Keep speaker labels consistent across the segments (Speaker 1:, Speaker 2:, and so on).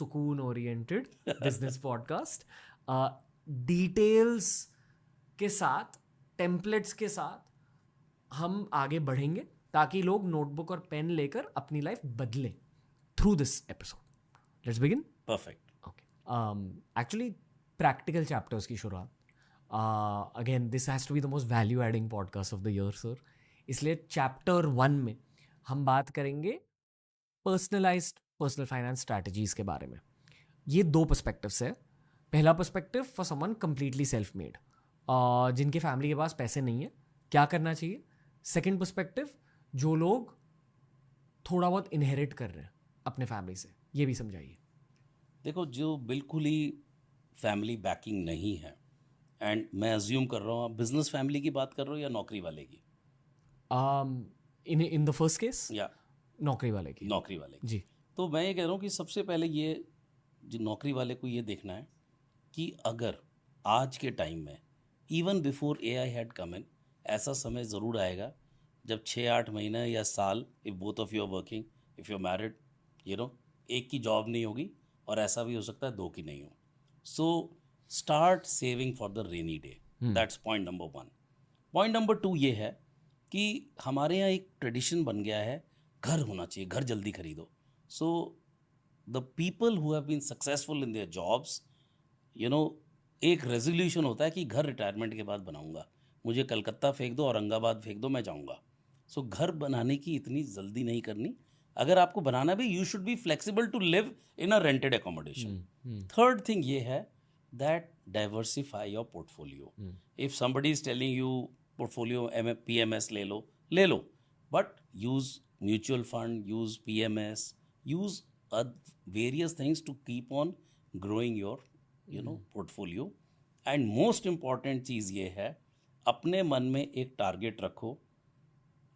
Speaker 1: सुकून oriented business podcast, details के साथ, टेम्पलेट्स के साथ हम आगे बढ़ेंगे ताकि लोग नोटबुक और पेन लेकर अपनी लाइफ बदलें through this episode. Let's begin.
Speaker 2: Perfect.
Speaker 1: Okay. Actually practical chapters की शुरुआत. Again this has to be the most value adding podcast of the year sir. इसलिए चैप्टर 1 में हम बात करेंगे पर्सनलाइज्ड पर्सनल फाइनेंस स्ट्रैटेजीज के बारे में. ये 2 पर्सपेक्टिव्स है. पहला perspective for someone completely self made, जिनके फैमिली के पास पैसे नहीं है, क्या करना चाहिए. सेकंड पर्सपेक्टिव, जो लोग थोड़ा बहुत इनहेरिट कर रहे हैं अपने फैमिली से, ये भी समझाइए.
Speaker 2: देखो, जो बिल्कुल ही फैमिली बैकिंग नहीं है, एंड मैं अज्यूम कर रहा हूँ आप बिजनेस फैमिली की बात कर रहे हो या नौकरी वाले की?
Speaker 1: इन द फर्स्ट केस
Speaker 2: या
Speaker 1: नौकरी वाले की.
Speaker 2: नौकरी वाले की.
Speaker 1: जी.
Speaker 2: तो मैं ये कह रहा हूँ कि सबसे पहले ये जो नौकरी वाले को ये देखना है कि अगर आज के टाइम में even before AI had come in, ऐसा समय ज़रूर आएगा जब 6-8 महीने या साल, if both of you are working, if you are married, एक की जॉब नहीं होगी और ऐसा भी हो सकता है 2 की नहीं हो. So start saving for the rainy day. That's point number 1. Point number 2 ये है कि हमारे यहाँ एक ट्रेडिशन बन गया है, घर होना चाहिए, घर जल्दी खरीदो. So the people who have been successful in their jobs, एक रेजोल्यूशन होता है कि घर रिटायरमेंट के बाद बनाऊंगा, मुझे कलकत्ता फेंक दो, औरंगाबाद फेंक दो, मैं जाऊंगा. सो घर बनाने की इतनी जल्दी नहीं करनी. अगर आपको बनाना भी, you should be flexible to live in a rented accommodation. Third thing ये है that diversify your portfolio. If somebody is telling you portfolio PMS ले लो, but use mutual fund, use PMS, use various things to keep on growing your portfolio. And most important चीज़ ये है, अपने मन में एक टारगेट रखो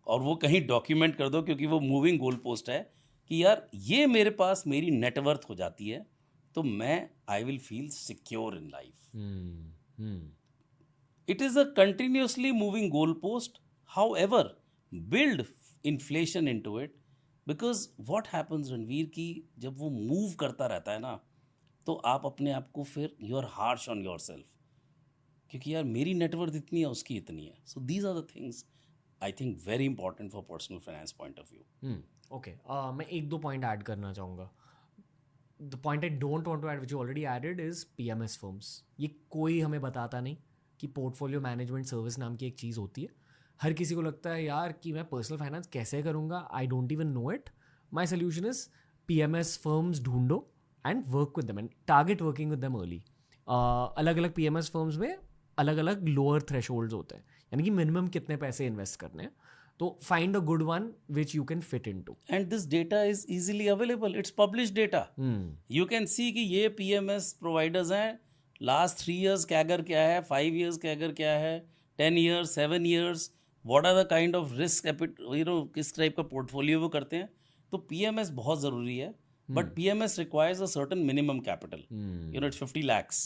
Speaker 2: और वो कहीं डॉक्यूमेंट कर दो, क्योंकि वो मूविंग गोल पोस्ट है कि यार ये मेरे पास मेरी नेटवर्थ हो जाती है तो I will feel secure in life. It is a continuously moving goal post. However build inflation into it, because what happens Ranveer की जब वो मूव करता रहता है ना, तो आप अपने आप को फिर you are harsh on yourself, क्योंकि यार मेरी नेटवर्थ इतनी है, उसकी इतनी है. So these are the things I think very important for personal finance point of view.
Speaker 1: Okay. मैं 1-2 पॉइंट ऐड करना चाहूँगा. The point I don't want to add, which you already added, is PMS firms. ये कोई हमें बताता नहीं कि portfolio management service नाम की एक चीज़ होती है. हर किसी को लगता है यार कि मैं पर्सनल फाइनेंस कैसे करूँगा, I don't even know it. My solution is PMS firms ढूंढो and work with them and target working with them early. अलग अलग PMS फर्म्स में अलग अलग लोअर थ्रेशोल्ड्स होते हैं, यानी कि मिनिमम कितने पैसे इन्वेस्ट करने हैं. तो find a good one which you can fit into.
Speaker 2: And this data is easily available. It's publish data. You can see कि ये PMS प्रोवाइडर्स हैं, लास्ट 3 years कैगर क्या है, 5 years कैगर क्या है, 10 years, 7 years, what are the kind of risk किस type का portfolio वो करते हैं. तो PMS बहुत ज़रूरी है, but PMS requires a certain minimum capital. It's 50 lakhs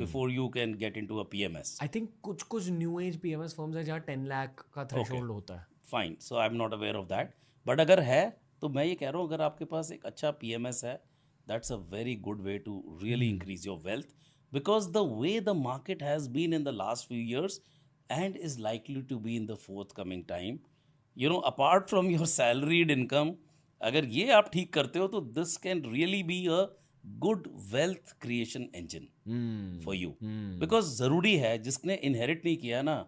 Speaker 2: before you can get into a PMS.
Speaker 1: I think कुछ न्यू एज PMS फर्म्स है जहाँ 10 लाख का थ्रेशोल्ड होता है.
Speaker 2: Fine, so I am not aware of that. But अगर है तो मैं ये कह रहा हूँ, अगर आपके पास एक अच्छा PMS है, that's a very good way to really increase your wealth, because the way the market has been in the last few years and is likely to be in the forthcoming time, apart from your salaried income, अगर ये आप ठीक करते हो तो this can really be a good wealth creation engine for you. because ज़रूरी है, जिसने inherit नहीं किया ना,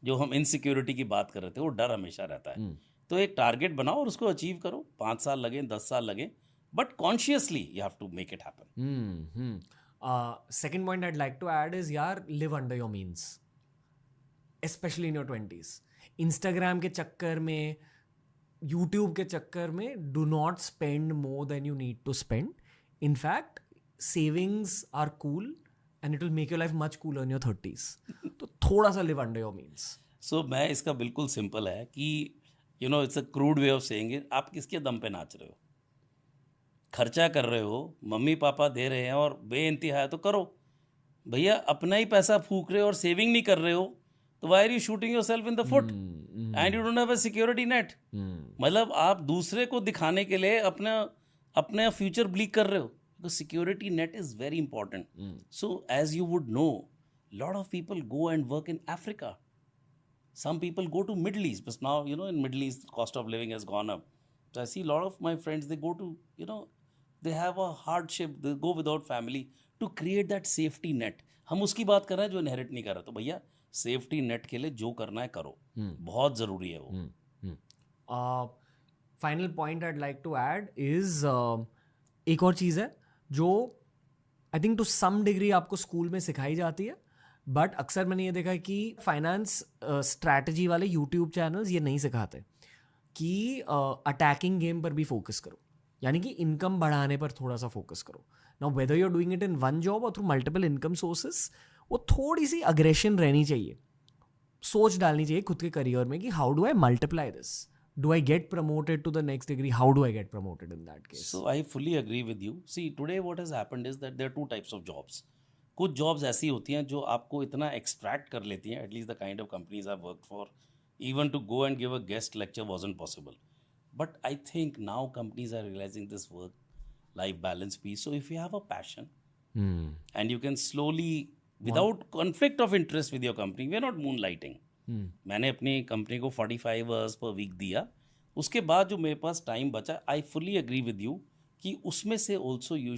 Speaker 2: जो हम insecurity की बात कर रहे थे, वो डर हमेशा रहता है. तो एक टारगेट बनाओ और उसको अचीव करो. 5 साल लगे, 10 साल लगे, but consciously you have to make it happen.
Speaker 1: Second point I'd like to add is यार live under your means, especially in your 20s. Instagram के चक्कर में, YouTube के चक्कर में, do not spend more than you need to spend. In fact, savings are cool and it will make your life much cooler in your 30s. तो थोड़ा सा live under your means.
Speaker 2: So मैं इसका बिल्कुल simple है कि it's a crude way of saying it. आप किसके दम पे नाच रहे हो? खर्चा कर रहे हो, मम्मी पापा दे रहे हैं और बेइंतहा है तो करो भैया. अपना ही पैसा फूक रहे हो और सेविंग नहीं कर रहे हो, तो why are you shooting yourself in the foot? And you don't have a security net. मतलब आप दूसरे को दिखाने के लिए अपना फ्यूचर ब्लीक कर रहे हो. because security net is very important. So as you would know, lot of people go and work in Africa. Some people go to Middle East, but now in Middle East cost of living has gone up. So I see a lot of my friends, they go to they have a hardship, they go without family to create that safety net. हम उसकी बात कर रहे हैं जो inherit नहीं कर रहा. तो भैया सेफ्टी नेट के लिए जो करना है करो, बहुत जरूरी है वो.
Speaker 1: Final point I'd like to add is एक और चीज़ है जो I think to some degree आपको स्कूल में सिखाई जाती है, बट अक्सर मैंने ये देखा है कि फाइनेंस स्ट्रैटेजी वाले यूट्यूब चैनल्स ये नहीं सिखाते कि अटैकिंग गेम पर भी फोकस करो, यानी कि इनकम बढ़ाने पर थोड़ा सा फोकस करो. Now whether you are doing it in one job और थ्रू मल्टीपल इनकम सोर्सेस, वो थोड़ी सी अग्रेशन रहनी चाहिए, सोच डालनी चाहिए खुद के करियर में कि how do I multiply this, do I get promoted to the next degree, how do I get promoted in that case?
Speaker 2: So I fully agree with you. See, today what has happened is that there are two types of jobs. कुछ jobs ऐसी होती हैं जो आपको इतना extract कर लेती हैं, at least the kind of companies I've worked for, even to go and give a guest lecture wasn't possible. But I think now companies are realizing this work-life balance piece. So if you have a passion and you can slowly, without conflict of interest with your company, we are not moonlighting. मैंने अपनी company को 45 hours per week दिया, उसके बाद जो मेरे पास time बचा, I fully agree with you कि उसमें से also you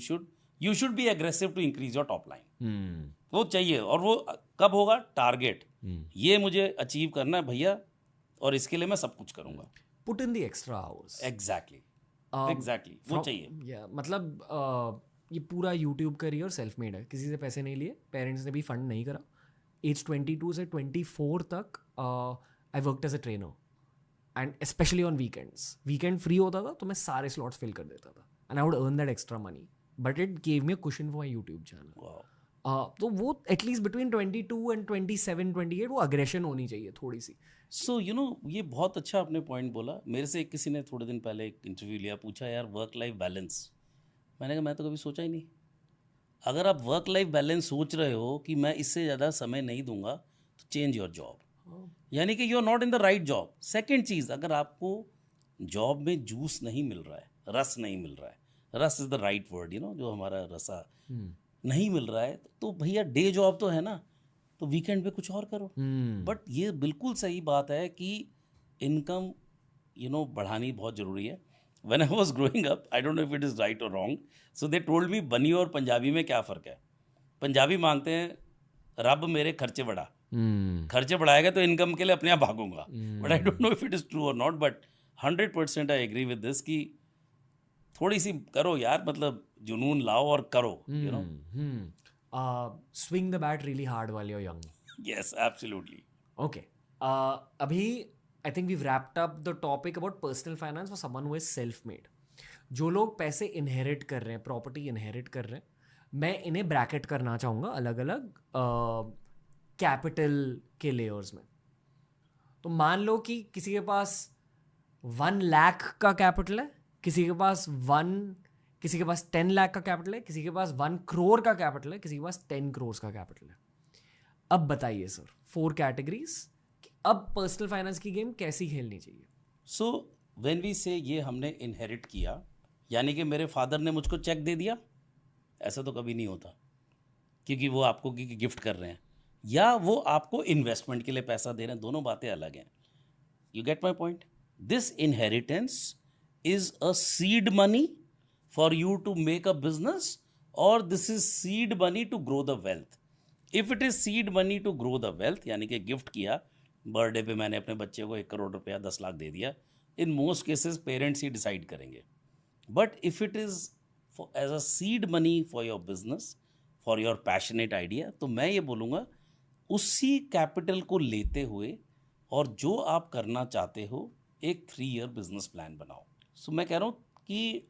Speaker 2: should be aggressive to increase your top line. वो चाहिए, और वो कब होगा? टारगेट ये मुझे अचीव करना है भैया, और इसके लिए मैं सब कुछ करूंगा.
Speaker 1: Put in the extra hours.
Speaker 2: Exactly वो चाहिए.
Speaker 1: मतलब ये पूरा यूट्यूब करियर सेल्फ मेड है, किसी से पैसे नहीं लिए, पेरेंट्स ने भी फंड नहीं करा. एज 22 से 24 तक I worked as a trainer, and specially on weekends. Weekend free होता था तो मैं सारे स्लॉट्स फिल कर देता था, and I would earn that extra money, but it gave me a cushion for my YouTube channel. तो वो एटलीस्ट बिटवीन 22 एंड 27, 28 वो अग्रेशन होनी चाहिए थोड़ी सी.
Speaker 2: सो ये बहुत अच्छा आपने पॉइंट बोला. मेरे से किसी ने थोड़े दिन पहले एक इंटरव्यू लिया, पूछा यार वर्क लाइफ बैलेंस. मैंने कहा मैं तो कभी सोचा ही नहीं. अगर आप वर्क लाइफ बैलेंस सोच रहे हो कि मैं इससे ज़्यादा समय नहीं दूंगा, तो चेंज योर जॉब, यानी कि you are not in the right job. Second चीज़, अगर आपको जॉब में जूस नहीं मिल रहा है, रस नहीं मिल रहा है, रस इज़ द राइट वर्ड, जो हमारा रसा नहीं मिल रहा है, तो भैया डे जॉब तो है ना, तो वीकेंड पे कुछ और करो. बट ये बिल्कुल सही बात है कि इनकम बढ़ानी बहुत ज़रूरी है. When I was growing up, I don't know if it is right or wrong, so they told me बनी और पंजाबी में क्या फ़र्क है. पंजाबी मांगते हैं रब मेरे खर्चे बढ़ा, खर्चे बढ़ाएगा तो इनकम के लिए अपने आप भागूंगा. But I don't know if it is true और not, but 100% I agree with this कि थोड़ी सी करो यार, मतलब जुनून लाओ और करो.
Speaker 1: Swing the bat really hard while you're young.
Speaker 2: Yes, absolutely.
Speaker 1: Okay. अभी I think we've wrapped up the topic about personal finance for someone who is self-made. जो लोग पैसे इनहेरिट कर रहे हैं, प्रॉपर्टी इनहेरिट कर रहे हैं, मैं इन्हें ब्रैकेट करना चाहूँगा अलग अलग कैपिटल के लेयर्स में. तो मान लो कि किसी के पास 1 लाख का कैपिटल है, किसी के पास 10 लाख का कैपिटल है, किसी के पास 1 करोड़ का कैपिटल है, किसी के पास 10 करोड़ का कैपिटल है. अब बताइए सर, 4 कैटेगरीज, अब पर्सनल फाइनेंस की गेम कैसी खेलनी चाहिए?
Speaker 2: सो व्हेन वी से ये हमने इनहेरिट किया, यानी कि मेरे फादर ने मुझको चेक दे दिया, ऐसा तो कभी नहीं होता, क्योंकि वो आपको गिफ्ट कर रहे हैं या वो आपको इन्वेस्टमेंट के लिए पैसा दे रहे हैं, दोनों बातें अलग हैं. You get my point? This inheritance is a seed money for you to make a business, और this is seed money to grow the wealth. If it is seed money to grow the wealth, यानी कि gift किया, birthday पे मैंने अपने बच्चे को 1 करोड़ रुपया 10 लाख दे दिया, इन मोस्ट केसेस पेरेंट्स ही डिसाइड करेंगे. But if it is as a seed money for your business, for your passionate idea, तो मैं ये बोलूँगा उसी कैपिटल को लेते हुए और जो आप करना चाहते हो एक 3 ईयर बिजनेस प्लान बनाओ. सो मैं कह रहा हूँ कि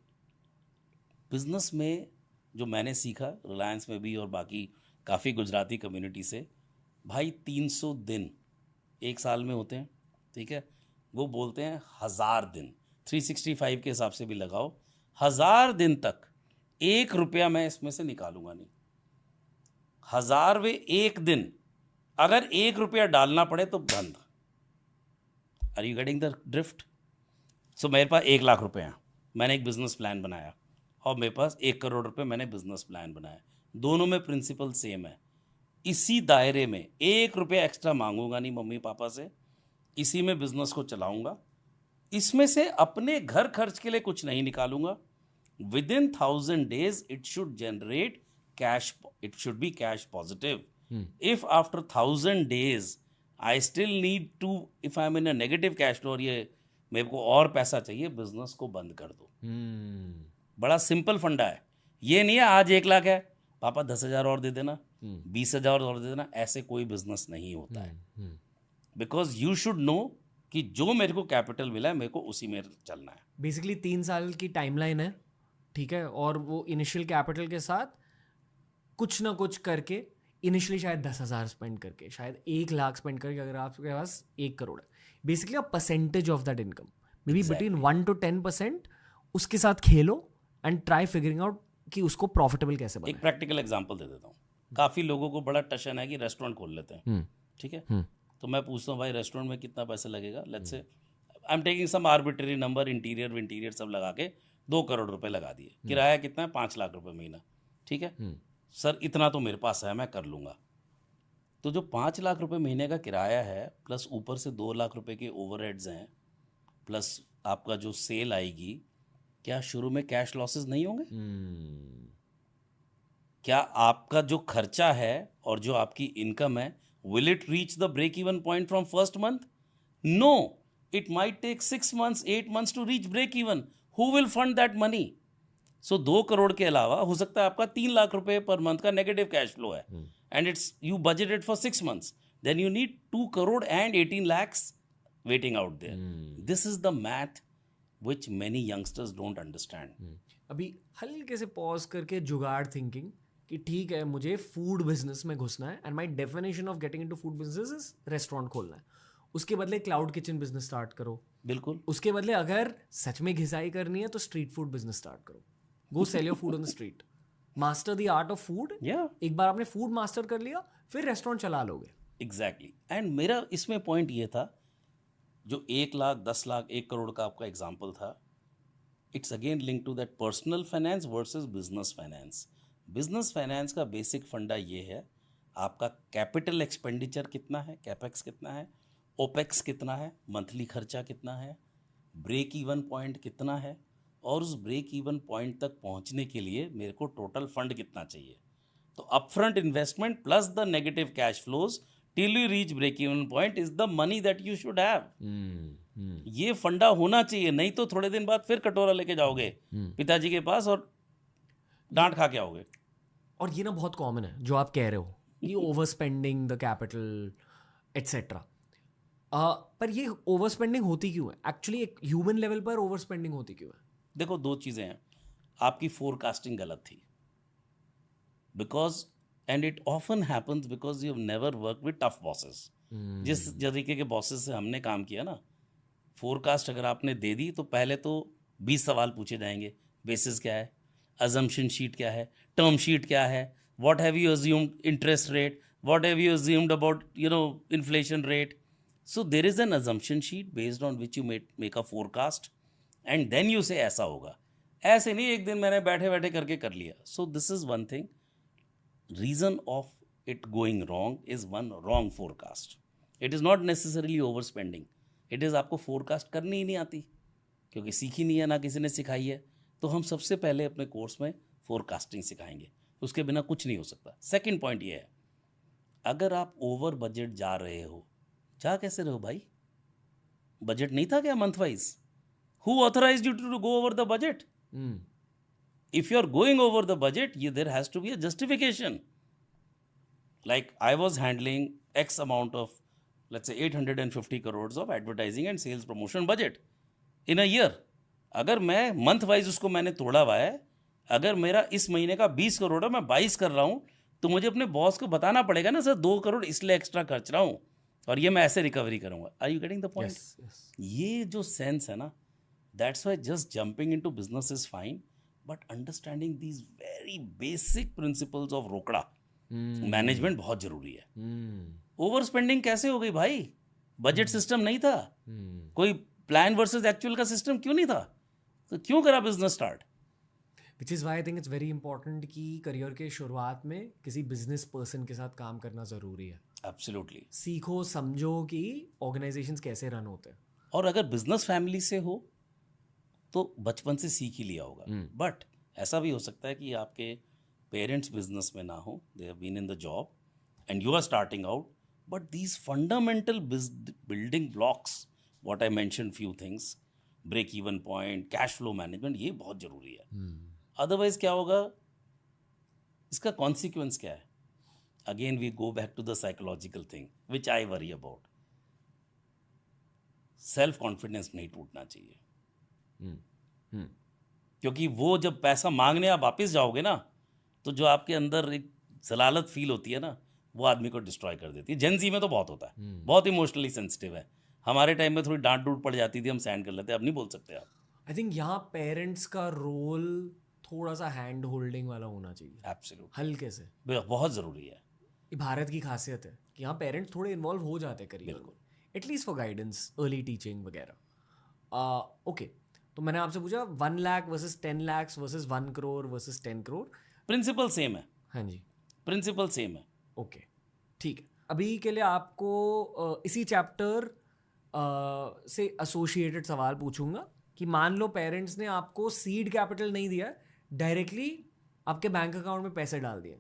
Speaker 2: बिजनेस में जो मैंने सीखा रिलायंस में भी और बाकी काफ़ी गुजराती कम्युनिटी से, भाई 300 दिन 1 साल में होते हैं, ठीक है. वो बोलते हैं 1000 दिन, 365 के हिसाब से भी लगाओ, 1000 दिन तक 1 रुपया मैं इसमें से निकालूंगा नहीं. 1000वें 1 दिन अगर 1 रुपया डालना पड़े तो बंद. Are you getting the drift? So मेरे पास 1 लाख रुपए हैं, मैंने एक बिजनेस प्लान बनाया और मेरे पास 1 करोड़ रुपए मैंने बिजनेस प्लान बनाया, दोनों में प्रिंसिपल सेम है। इसी दायरे में 1 रुपया एक्स्ट्रा मांगूंगा नहीं मम्मी पापा से, इसी में बिजनेस को चलाऊंगा, इसमें से अपने घर खर्च के लिए कुछ नहीं निकालूंगा। Within 1000 days it should generate cash, it should be cash positive. If after 1000 days I still need to, if I am in a negative cash flow और ये मेरे को और पैसा चाहिए, बिजनेस को बंद कर दो। बड़ा सिंपल फंडा है, ये नहीं है आज 1 लाख है पापा 10,000 और दे देना, 20,000 और दे देना, ऐसे कोई बिजनेस नहीं होता है। बिकॉज यू शुड नो कि जो मेरे को कैपिटल मिला है मेरे को उसी में चलना है।
Speaker 1: बेसिकली 3 साल की टाइमलाइन है, ठीक है, और वो इनिशियल कैपिटल के साथ कुछ ना कुछ करके, इनिशियली शायद 10,000 स्पेंड करके, शायद 1 लाख स्पेंड करके, अगर आपके पास 1 करोड़ है, basically a percentage of that income, may be between 1 to 10%, उसके साथ खेलो एंड ट्राई फिगरिंग आउट कि उसको प्रॉफिटेबल कैसे बनाए।
Speaker 2: एक प्रैक्टिकल एग्जांपल दे देता हूँ। काफ़ी लोगों को बड़ा टशन है कि रेस्टोरेंट खोल लेते हैं, ठीक है, तो मैं पूछता हूँ भाई रेस्टोरेंट में कितना पैसा लगेगा। Let's say I am taking some arbitrary number, interior सब लगा के 2 करोड़ रुपए लगा दिए, किराया कितना है 5 लाख रुपए महीना, ठीक है सर, इतना तो मेरे पास है मैं कर लूँगा। तो जो 5 लाख रुपए महीने का किराया है, प्लस ऊपर से 2 लाख रुपए के ओवरहेड्स हैं, प्लस आपका जो सेल आएगी, क्या शुरू में कैश लॉसेस नहीं होंगे? क्या आपका जो खर्चा है और जो आपकी इनकम है, will it reach the break even point from first month? No, it might take 6 months, 8 months to reach break even. Who will fund that money? So 2 crore के अलावा हो सकता है आपका 3 लाख रुपए पर मंथ का नेगेटिव कैश फ्लो है, and it's you budgeted for 6 months, then you need 2 crore and 18 lakhs waiting out there. This is the math which many youngsters don't understand.
Speaker 1: अभी हल्के से पॉज करके जुगाड़ थिंकिंग कि ठीक है मुझे फूड बिजनेस में घुसना है, and my definition of getting into food business is restaurant खोलना है। उसके बदले क्लाउड किचन बिजनेस स्टार्ट करो,
Speaker 2: बिल्कुल।
Speaker 1: उसके बदले अगर सच में घिसाई करनी है तो स्ट्रीट फूड बिजनेस स्टार्ट करो, go sell your food on the street, master the art of food. एक बार आपने फूड मास्टर कर लिया फिर रेस्टोरेंट चला लोगे।
Speaker 2: एग्जैक्टली। एंड मेरा इसमें पॉइंट ये था, जो 1 लाख 10 लाख 1 करोड़ का आपका एग्जाम्पल था, it's again link to that personal finance versus business finance. Business finance का बेसिक फंडा ये है, आपका कैपिटल एक्सपेंडिचर कितना है, कैपेक्स कितना है, ओपेक्स कितना है, मंथली खर्चा कितना है, ब्रेक इवन पॉइंट कितना है, और उस ब्रेक इवन पॉइंट तक पहुंचने के लिए मेरे को टोटल फंड कितना चाहिए। तो upfront investment plus the negative cash flows till you reach break even point is the money that you should have. ये फंडा होना चाहिए, नहीं तो थोड़े दिन बाद फिर कटोरा लेके जाओगे पिताजी के पास और डांट खा के आओगे।
Speaker 1: और ये ना बहुत कॉमन है जो आप कह रहे हो, ये over spending the capital etcetera. पर ये ओवर स्पेंडिंग होती क्यों है एक्चुअली? एक ह्यूमन लेवल पर ओवर स्पेंडिंग होती क्यों है?
Speaker 2: देखो 2 चीज़ें हैं। आपकी फोरकास्टिंग गलत थी, because and it often happens because you have never work with tough bosses. जिस तरीके के बॉसेस से हमने काम किया ना, फोरकास्ट अगर आपने दे दी तो पहले तो 20 सवाल पूछे जाएंगे। बेसिस क्या है, अजम्पशन शीट क्या है, टर्म शीट क्या है, what have you assumed interest rate, what have you assumed about inflation rate. So there is an assumption sheet based on which you make a forecast and then you say ऐसा होगा। ऐसे नहीं एक दिन मैंने बैठे बैठे करके कर लिया। So this is one thing. Reason of it going wrong is one wrong forecast. It is not necessarily over spending, it is आपको फोरकास्ट करनी ही नहीं आती, क्योंकि सीखी नहीं है, ना किसी ने सिखाई है। तो हम सबसे पहले अपने कोर्स में फोरकास्टिंग सिखाएंगे, उसके बिना कुछ नहीं हो सकता। सेकंड पॉइंट ये है, अगर आप ओवर बजट जा रहे हो, जा कैसे रहे हो भाई? बजट नहीं था क्या month wise? Who authorized you to go over the budget? If you are going over the budget, there has to be a justification. Like I was handling X amount of, let's say 850 crores of advertising and sales promotion budget in a year. अगर मैं month wise उसको मैंने तोड़ा हुआ है, अगर मेरा इस महीने का 20 करोड़ है, मैं 22 कर रहा हूँ, तो मुझे अपने बॉस को बताना पड़ेगा ना, सर 2 करोड़ इसलिए एक्स्ट्रा खर्च रहा हूँ और ये मैं ऐसे रिकवरी करूँगा। Are you getting the point? ये जो सेंस है ना, that's why just jumping into business is fine, but understanding these very basic principles of रोकड़ा मैनेजमेंट बहुत जरूरी है। ओवर स्पेंडिंग कैसे हो गई भाई? बजट सिस्टम नहीं था, कोई प्लान वर्सेस एक्चुअल का सिस्टम क्यों नहीं था, तो क्यों करा business start?
Speaker 1: Which is why I think it's very important कि करियर के शुरुआत में किसी बिजनेस पर्सन के साथ काम करना ज़रूरी है.
Speaker 2: एब्सोल्युटली.
Speaker 1: सीखो समझो कि ऑर्गेनाइजेशंस कैसे रन होते हैं.
Speaker 2: और अगर बिजनेस फैमिली से हो तो बचपन से सीख ही लिया होगा. बट ऐसा भी हो सकता है कि आपके पेरेंट्स बिजनेस में ना हो, they have been in the job and you are starting out, but these fundamental building blocks, what I mention few things, break even point, cash flow management, ये बहुत ज़रूरी है. अदरवाइज क्या होगा, इसका कॉन्सिक्वेंस क्या है? Again we go back to the psychological thing which I worry about. Self confidence नहीं टूटना चाहिए. क्योंकि वो जब पैसा मांगने आप वापस जाओगे ना, तो जो आपके अंदर एक जलालत फील होती है ना, वो आदमी को डिस्ट्रॉय कर देती है. जेन-ज़ी में तो बहुत होता है, बहुत इमोशनली सेंसिटिव है. हमारे टाइम में थोड़ी डांट डूट पड़ जाती थी, हम सहन कर लेते, अब नहीं बोल सकते आप.
Speaker 1: आई थिंक यहाँ पेरेंट्स का रोल थोड़ा सा हैंड होल्डिंग वाला होना चाहिए.
Speaker 2: एब्सोल्युटली.
Speaker 1: हल्के से.
Speaker 2: बहुत ज़रूरी है.
Speaker 1: ये भारत की खासियत है कि यहाँ पेरेंट्स थोड़े इन्वॉल्व हो जाते हैं करियर में, at least for guidance, early teaching वगैरह. ओके, तो मैंने आपसे पूछा 1 lakh versus 10 lakh versus 1 crore versus 10 crore.
Speaker 2: Principle same है.
Speaker 1: हाँ जी,
Speaker 2: प्रिंसिपल सेम है.
Speaker 1: ओके, ठीक है. अभी के लिए आपको इसी चैप्टर से एसोसिएटेड सवाल पूछूंगा कि मान लो पेरेंट्स ने आपको सीड कैपिटल नहीं दिया, डायरेक्टली आपके बैंक अकाउंट में पैसे डाल दिए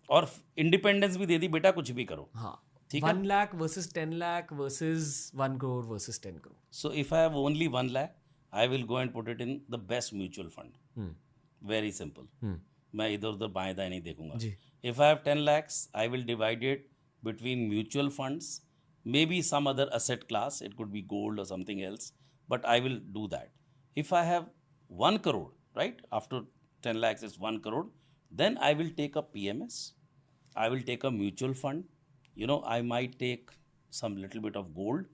Speaker 2: और इंडिपेंडेंस भी दे दी, बेटा कुछ भी करो.
Speaker 1: हाँ,
Speaker 2: ठीक है.
Speaker 1: 1 lakh versus 10 lakh versus 1 crore versus 10 crore.
Speaker 2: So if I have only 1 lakh, I will go and put it in the best mutual fund. Very simple. मैं इधर उधर बाएं दाएं नहीं देखूंगा. If I have 10 lakhs, I will divide it between mutual funds, maybe some other asset class. It could be gold or something else, but I will do that. If I have 1 crore, right? After 10 lakhs is 1 crore. Then I will take a PMS. I will take a mutual fund. I might take some little bit of gold,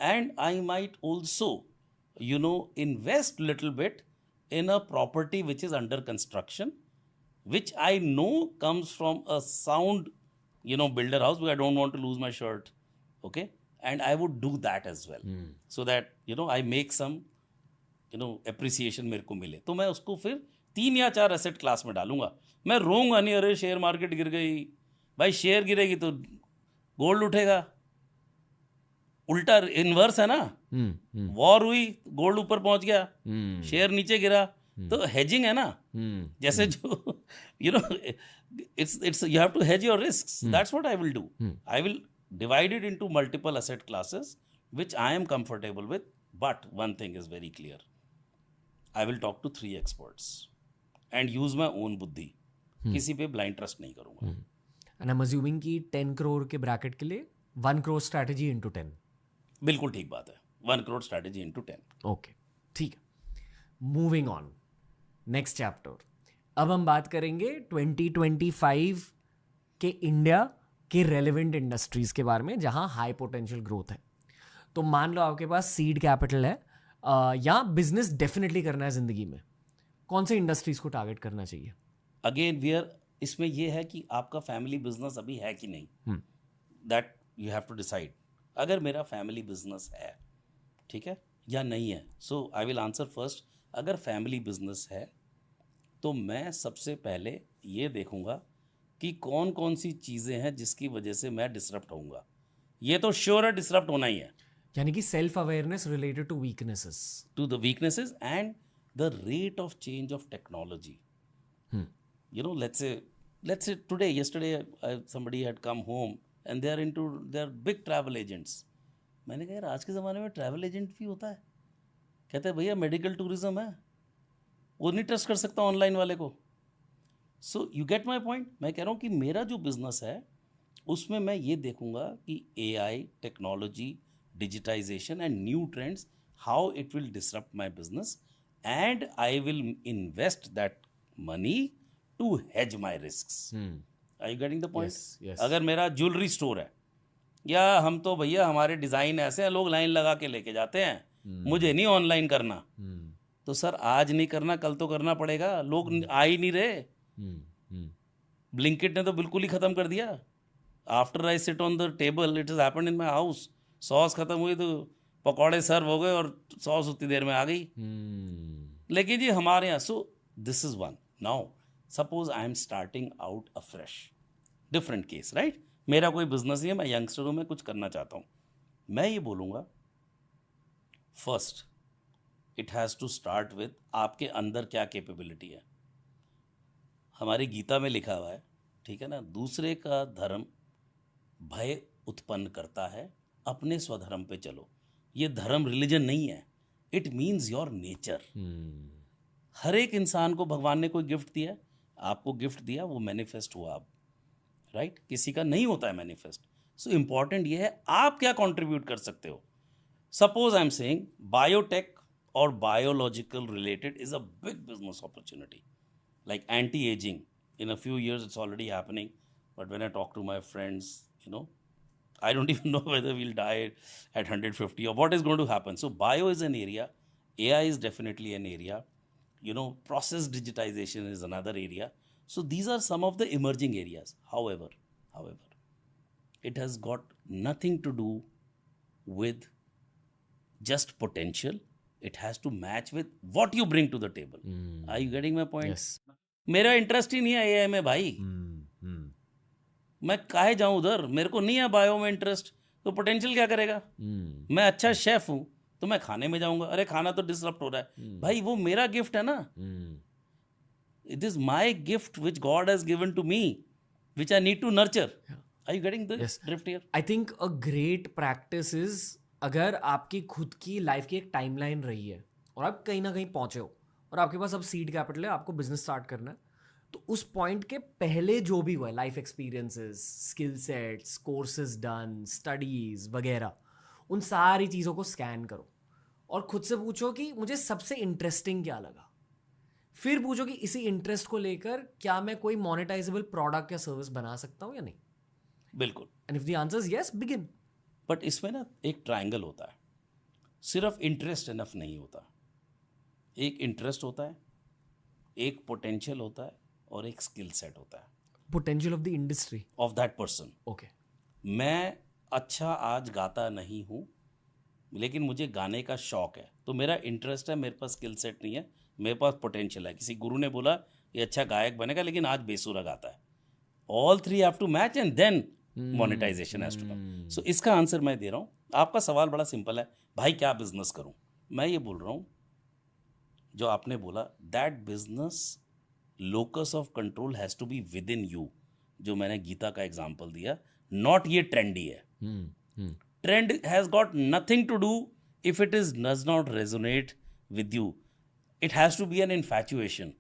Speaker 2: and I might also, invest little bit in a property which is under construction, which I know comes from a sound, builder house, because I don't want to lose my shirt. Okay. And I would do that as well. So that, I make some, appreciation मेरे को मिले. तो मैं उसको फिर 3 या 4 asset class में डालूंगा. मैं रोऊंगा नहीं, अरे शेयर मार्केट गिर गई. भाई शेयर गिरेगी तो गोल्ड उठेगा. उल्टा इनवर्स है ना. वॉर हुई, गोल्ड ऊपर पहुंच गया, शेयर नीचे गिरा. तो हेजिंग है ना. जैसे जो it's you have to hedge your risks. That's what I will do. I will divide it into multiple asset classes which I am comfortable with. But one thing is very clear. I will talk to 3 experts and use my own बुद्धि. किसी पे blind trust नहीं करूंगा.
Speaker 1: And I'm assuming कि 10 करोड़ के bracket के लिए 1 crore strategy into 10.
Speaker 2: बिल्कुल ठीक बात है. 1 करोड़ स्ट्रैटेजी इंटू 10.
Speaker 1: ओके, ठीक है. Moving on, next chapter. अब हम बात करेंगे 2025 के इंडिया के रेलेवेंट इंडस्ट्रीज के बारे में जहां हाई पोटेंशियल ग्रोथ है. तो मान लो आपके पास सीड कैपिटल है या बिजनेस डेफिनेटली करना है जिंदगी में, कौन से इंडस्ट्रीज को टारगेट करना चाहिए?
Speaker 2: अगेन इसमें यह है कि आपका फैमिली बिजनेस अभी है कि नहीं, that you have to decide. अगर मेरा फैमिली बिजनेस है, ठीक है, या नहीं है, सो आई विल आंसर फर्स्ट. अगर फैमिली बिजनेस है तो मैं सबसे पहले ये देखूंगा कि कौन कौन सी चीज़ें हैं जिसकी वजह से मैं डिसरप्ट होऊंगा. ये तो श्योर है, डिसरप्ट होना ही है.
Speaker 1: यानी कि self awareness related to weaknesses,
Speaker 2: to the weaknesses and the rate of change of technology. let's say yesterday somebody had come home and they're big travel agents. मैंने कहा यार आज के ज़माने में ट्रैवल एजेंट भी होता है. कहते हैं भैया मेडिकल टूरिज्म है, वो नहीं ट्रस्ट कर सकता ऑनलाइन वाले को. So you get my point. मैं कह रहा हूँ कि मेरा जो बिजनेस है उसमें मैं ये देखूंगा कि AI, technology, digitization and new trends, how it will disrupt my business, and I will invest that money to hedge my risks. Are you getting the point? अगर मेरा ज्वेलरी स्टोर है, या हम तो भैया हमारे डिज़ाइन ऐसे हैं, लोग लाइन लगा के लेके जाते हैं, मुझे नहीं ऑनलाइन करना. तो सर आज नहीं करना, कल तो करना पड़ेगा. लोग आ ही नहीं रहे. ब्लिंकिट ने तो बिल्कुल ही ख़त्म कर दिया. After I sit on the table, it is happened in my house. Sauce ख़त्म हुई तो पकौड़े सर्व हो गए और सॉस उतनी देर में आ गई. लेकिन जी हमारे यहाँ, so this is one. Now suppose I am starting out afresh, different case, right? मेरा कोई बिजनेस नहीं है, मैं यंगस्टर हूँ, मैं कुछ करना चाहता हूँ। मैं ये बोलूँगा, first it has to start with आपके अंदर क्या कैपेबिलिटी है। हमारी गीता में लिखा हुआ है, ठीक है ना, दूसरे का धर्म भय उत्पन्न करता है, अपने स्वधर्म पे चलो। ये धर्म रिलीजन नहीं है, इट मीन्स योर नेचर। हर एक इंसान को भगवान ने कोई गिफ्ट दिया, आपको गिफ्ट दिया, वो मैनिफेस्ट हुआ आप, राइट? किसी का नहीं होता है मैनिफेस्ट। सो इम्पॉर्टेंट ये है आप क्या कंट्रीब्यूट कर सकते हो। Suppose I am saying biotech और biological related is a big business opportunity, like anti-aging. In a few years it's already happening, but when I talk to my friends, you know, I don't even know whether we'll die at 150 or what is going to happen. So bio is an area, AI is definitely an area, you know, process digitization is another area. So these are some of the emerging areas. However, it has got nothing to do with just potential. It has to match with what you bring to the table. Are you getting my point?
Speaker 1: Yes.
Speaker 2: मेरा interest ही नहीं है AI में भाई, मैं काहे जाऊं उधर, मेरे को नहीं है बायो में इंटरेस्ट, तो पोटेंशियल क्या करेगा? मैं अच्छा शेफ हूं तो मैं खाने में जाऊंगा, अरे खाना तो डिसरप्ट हो रहा है भाई, वो मेरा गिफ्ट है ना, it is my gift which God has given to me, which I need to nurture. Are you getting the drift here?
Speaker 1: I think a great practice is, अगर आपकी खुद की लाइफ की एक टाइमलाइन रही है और आप कहीं ना कहीं पहुंचे हो और आपके पास अब सीड कैपिटल है, आपको बिजनेस स्टार्ट करना है, तो उस पॉइंट के पहले जो भी हुआ है, life experiences, skill sets, courses done, studies वगैरह, उन सारी चीज़ों को स्कैन करो और खुद से पूछो कि मुझे सबसे इंटरेस्टिंग क्या लगा। फिर पूछो कि इसी इंटरेस्ट को लेकर क्या मैं कोई मोनेटाइजेबल प्रोडक्ट या सर्विस बना सकता हूँ या नहीं।
Speaker 2: बिल्कुल।
Speaker 1: And if the answer is yes, begin.
Speaker 2: But इसमें ना एक ट्रायंगल होता है, सिर्फ इंटरेस्ट इनफ नहीं होता। एक इंटरेस्ट होता है, एक पोटेंशियल होता है और एक स्किल सेट होता है।
Speaker 1: Potential of the industry
Speaker 2: of that person.
Speaker 1: Okay.
Speaker 2: मैं अच्छा आज गाता नहीं हूँ, लेकिन मुझे गाने का शौक है, तो मेरा इंटरेस्ट है, मेरे पास स्किल सेट नहीं है, मेरे पास पोटेंशियल है। किसी गुरु ने बोला ये अच्छा गायक बनेगा, लेकिन आज बेसुरा गाता है। All three have to match and then monetization has to come. So इसका आंसर मैं दे रहा हूँ। आपका सवाल बड़ा सिंपल है, भाई क्या बिजनेस करूँ? मैं ये बोल रहा हूँ, जो आपने बोला, that business locus of control has to be within you, जो मैंने गीता का एग्जांपल दिया, नॉट ये ट्रेंडी है। Trend has got nothing to do if it is does not resonate with you. It has to be an infatuation,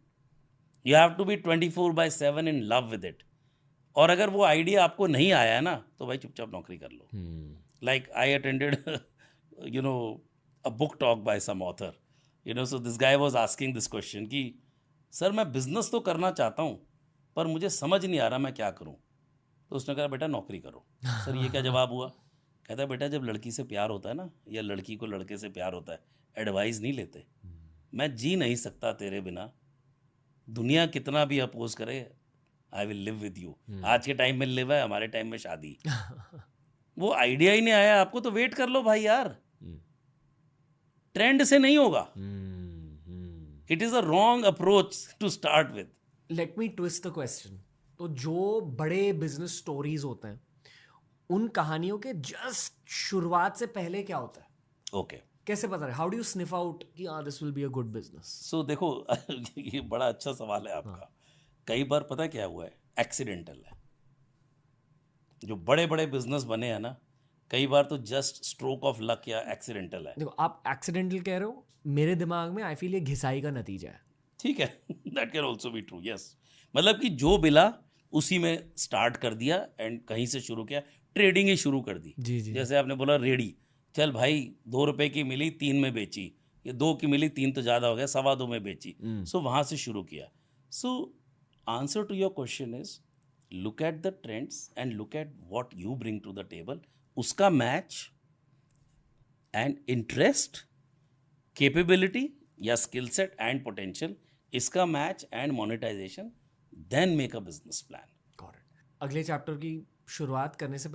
Speaker 2: you have to be 24/7 in love with it. और अगर वो idea आपको नहीं आया है ना, तो भाई चुपचाप नौकरी कर लो। Like I attended you know a book talk by some author, you know, so this guy was asking this question कि सर मैं बिजनेस तो करना चाहता हूँ पर मुझे समझ नहीं आ रहा मैं क्या करूँ। तो उसने कहा बेटा नौकरी करो। सर ये क्या जवाब हुआ? कहता है बेटा जब लड़की से प्यार होता है ना, या लड़की को लड़के से प्यार होता है, एडवाइस नहीं लेते। मैं जी नहीं सकता तेरे बिना, दुनिया कितना भी अपोज करे, I will live with you. आज के टाइम में लिव है, हमारे टाइम में शादी। वो आइडिया ही नहीं आया आपको तो वेट कर लो भाई यार, ट्रेंड से नहीं होगा। It is a wrong approach to start with.
Speaker 1: Let me twist the question. तो जो बड़े बिजनेस स्टोरीज होते हैं, उन कहानियों के जस्ट शुरुआत से पहले क्या होता है?
Speaker 2: ओके,
Speaker 1: कैसे पता है? How do you sniff out कि हाँ this will be a good business?
Speaker 2: So देखो ये बड़ा अच्छा सवाल है आपका। कई बार पता क्या हुआ है, एक्सीडेंटल है। जो बड़े बड़े बिजनेस बने हैं ना, कई बार तो जस्ट स्ट्रोक ऑफ लक या एक्सीडेंटल है।
Speaker 1: देखो आप एक्सीडेंटल कह रहे हो, मेरे दिमाग में आई फील ये घिसाई का नतीजा है।
Speaker 2: ठीक है, that can also be true, yes. मतलब कि जो बिला उसी में स्टार्ट कर दिया एंड कहीं से शुरू किया, ट्रेडिंग ही शुरू कर दी।
Speaker 1: जी जी।
Speaker 2: जैसे आपने बोला रेडी, चल भाई 2 रुपए की मिली 3 में बेची, ये 2 की मिली 3 तो ज़्यादा हो गया, 2.25 में बेची। सो वहाँ से शुरू किया। So answer to your question is look at the trends and look at what you bring to the table, उसका मैच एंड इंटरेस्ट, कैपेबिलिटी या स्किल सेट एंड पोटेंशियल, इसका match and monetization, then make a business plan.
Speaker 1: अगले chapter की शुरुआत करने से